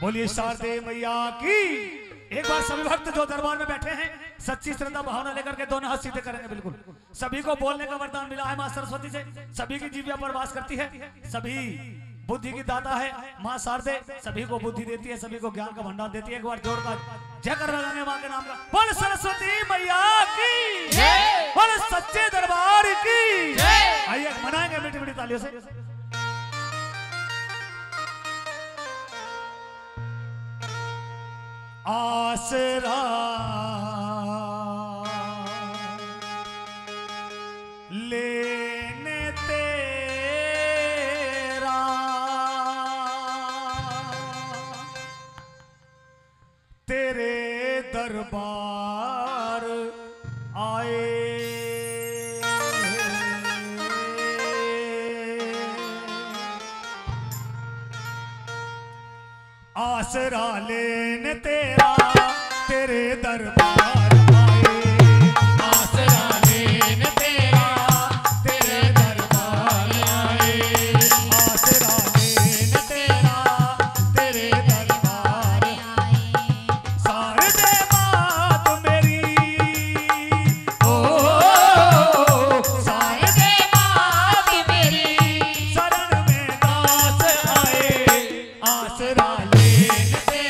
बोलिए शारदे मैया की। एक बार सभी भक्त जो दरबार में बैठे हैं सच्ची श्रद्धा भावना लेकर के दोनों हाथ सीधे करेंगे। बिल्कुल सभी को बोलने का वरदान मिला है मां सरस्वती से। सभी की जीविया पर वास करती है, सभी बुद्धि की दाता है मां शारदे, सभी को बुद्धि देती है, सभी को ज्ञान का भंडार देती है। एक बार जोर का जय कर लगाएंगे मां के नाम का। बोल सरस्वती मैया की, बोल सच्चे दरबार की। आइए मनाएंगे मीठी मीठी तालियों से। आसरा लेने तेरा तेरे दरबार आए, आसरा लेने तेरा तेरे दरबार आए, आसरा लेने तेरा तेरे दरबार आए, आसरा लेने तेरा तेरे दरबार आए। शारदे मात मेरी ओ शारदे मात मेरी शरण में दास आए, आसरा लेने तेरा